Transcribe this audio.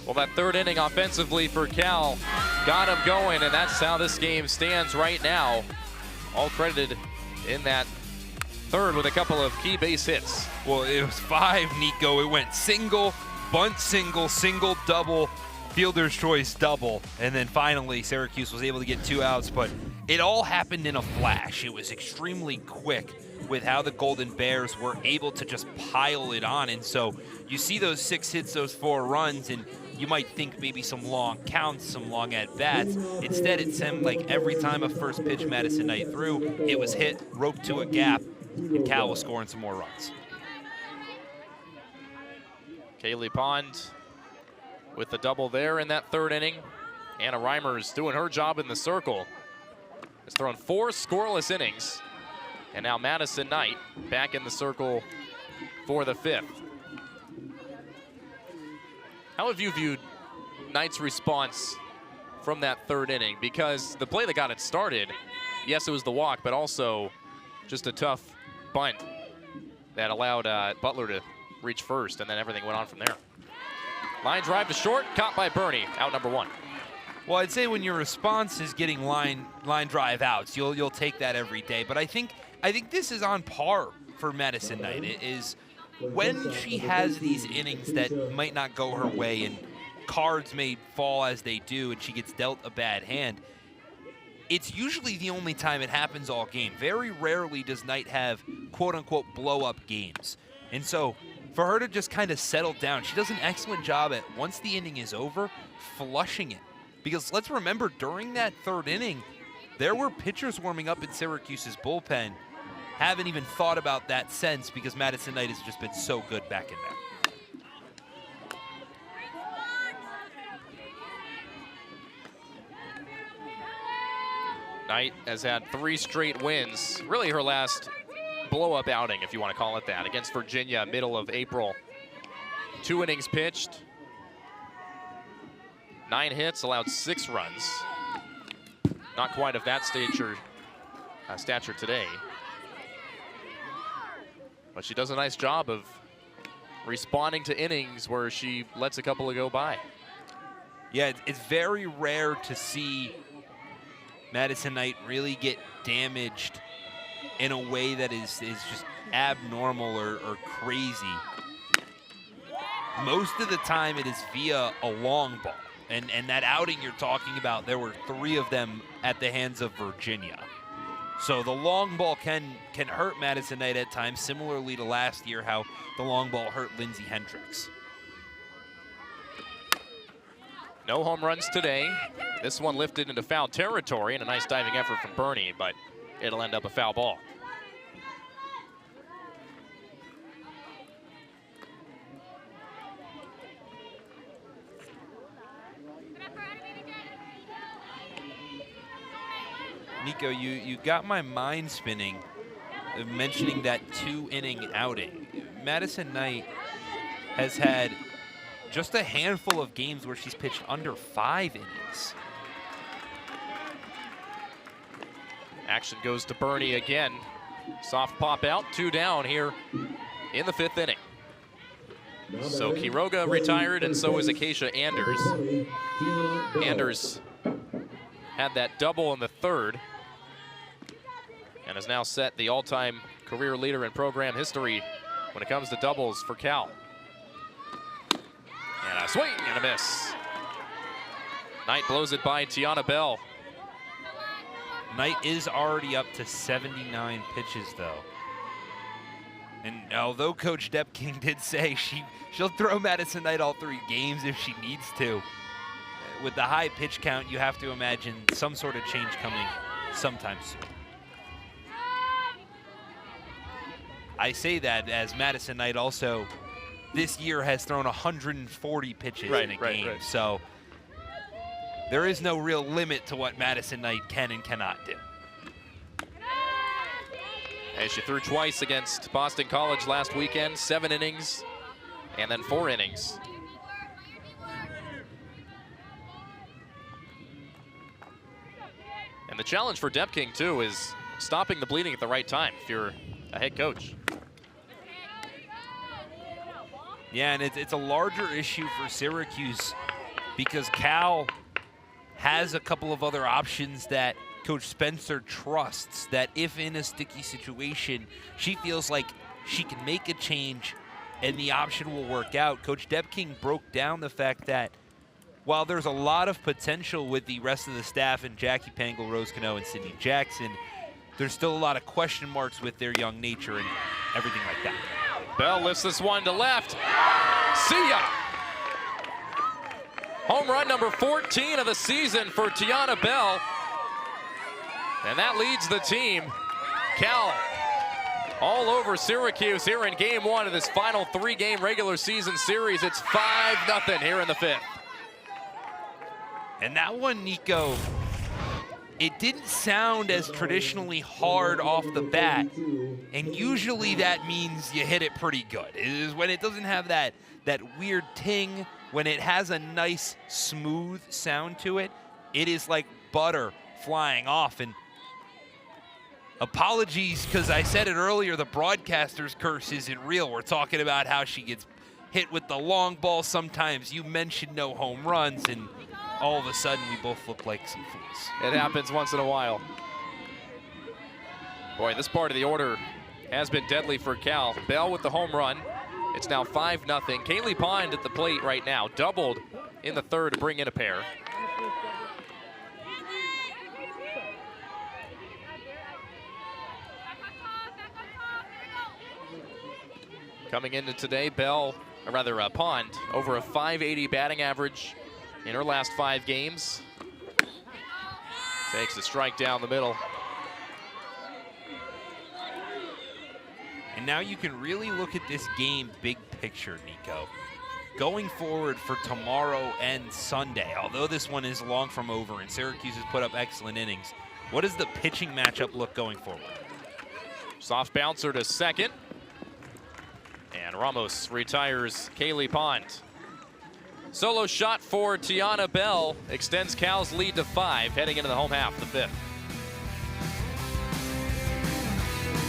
Well, that third inning offensively for Cal got him going, and that's how this game stands right now. All credited in that third with a couple of key base hits. Well, it was 5, Nico. It went single, bunt single, single, double, fielder's choice double, and then finally Syracuse was able to get 2 outs, but it all happened in a flash. It was extremely quick with how the Golden Bears were able to just pile it on, and so you see those 6 hits, those 4 runs, and you might think maybe some long counts, some long at-bats. Instead, it seemed like every time a first pitch Madison Knight threw, it was hit, roped to a gap, and Cal was scoring some more runs. Kaylee Pond with the double there in that third inning. Anna Reimers doing her job in the circle. Has thrown 4 scoreless innings. And now Madison Knight back in the circle for the 5th. How have you viewed Knight's response from that third inning? Because the play that got it started, yes, it was the walk, but also just a tough bunt that allowed Butler to reach first, and then everything went on from there. Line drive to short, caught by Bernie, out number 1. Well, I'd say when your response is getting line drive outs, you'll take that every day. But I think this is on par for Madison Knight. It is when she has these innings that might not go her way and cards may fall as they do and she gets dealt a bad hand, it's usually the only time it happens all game. Very rarely does Knight have quote-unquote blow-up games. And so for her to just kind of settle down, she does an excellent job at, once the inning is over, flushing it. Because let's remember, during that third inning, there were pitchers warming up in Syracuse's bullpen. Haven't even thought about that since because Madison Knight has just been so good back in there. Knight has had 3 straight wins. Really her last blow-up outing, if you want to call it that, against Virginia, middle of April. 2 innings pitched. 9 hits, allowed 6 runs. Not quite of that stature today. But she does a nice job of responding to innings where she lets a couple go by. Yeah, it's very rare to see Madison Knight really get damaged in a way that is just abnormal or crazy. Most of the time it is via a long ball. And that outing you're talking about, there were 3 of them at the hands of Virginia. So the long ball can hurt Madison Knight at times, similarly to last year how the long ball hurt Lindsay Hendricks. No home runs today. This one lifted into foul territory and a nice diving effort from Bernie, but it'll end up a foul ball. Nico, you got my mind spinning mentioning that 2-inning outing. Madison Knight has had just a handful of games where she's pitched under 5 innings. Action goes to Bernie again. Soft pop out, 2 down here in the 5th inning. So Quiroga retired, and so is Acacia Anders. Anders had that double in the 3rd and has now set the all-time career leader in program history when it comes to doubles for Cal. And a swing and a miss. Knight blows it by Tiana Bell. Knight is already up to 79 pitches, though. And although Coach Depking did say she'll throw Madison Knight all 3 games if she needs to, with the high pitch count, you have to imagine some sort of change coming sometime soon. I say that as Madison Knight also this year has thrown 140 pitches in a game. Right. So there is no real limit to what Madison Knight can and cannot do. And she threw twice against Boston College last weekend, 7 innings and then 4 innings. And the challenge for Depking, too, is stopping the bleeding at the right time if you're a head coach. Yeah, and it's a larger issue for Syracuse because Cal has a couple of other options that Coach Spencer trusts, that if in a sticky situation, she feels like she can make a change and the option will work out. Coach Deb King broke down the fact that while there's a lot of potential with the rest of the staff and Jackie Pangle, Rose Cano, and Sydney Jackson, there's still a lot of question marks with their young nature and everything like that. Bell lifts this one to left. See ya! Home run number 14 of the season for Tiana Bell. And that leads the team. Cal all over Syracuse here in game one of this final 3-game regular season series. It's 5-0 here in the 5th. And that one, Nico, it didn't sound as traditionally hard off the bat. And usually that means you hit it pretty good. It is when it doesn't have that weird ting, when it has a nice, smooth sound to it, it is like butter flying off. And apologies, because I said it earlier, the broadcaster's curse isn't real. We're talking about how she gets hit with the long ball sometimes. You mentioned no home runs, and all of a sudden we both look like some fools. It happens once in a while. Boy, this part of the order has been deadly for Cal. Bell with the home run. It's now 5-0. Kaylee Pond at the plate right now, doubled in the 3rd to bring in a pair. Coming into today, Pond over a .580 batting average in her last 5 games. Takes a strike down the middle. And now you can really look at this game big picture, Nico. Going forward for tomorrow and Sunday, although this one is long from over and Syracuse has put up excellent innings, what does the pitching matchup look going forward? Soft bouncer to second. And Ramos retires Kaylee Pond. Solo shot for Tiana Bell extends Cal's lead to 5 heading into the home half, the 5th.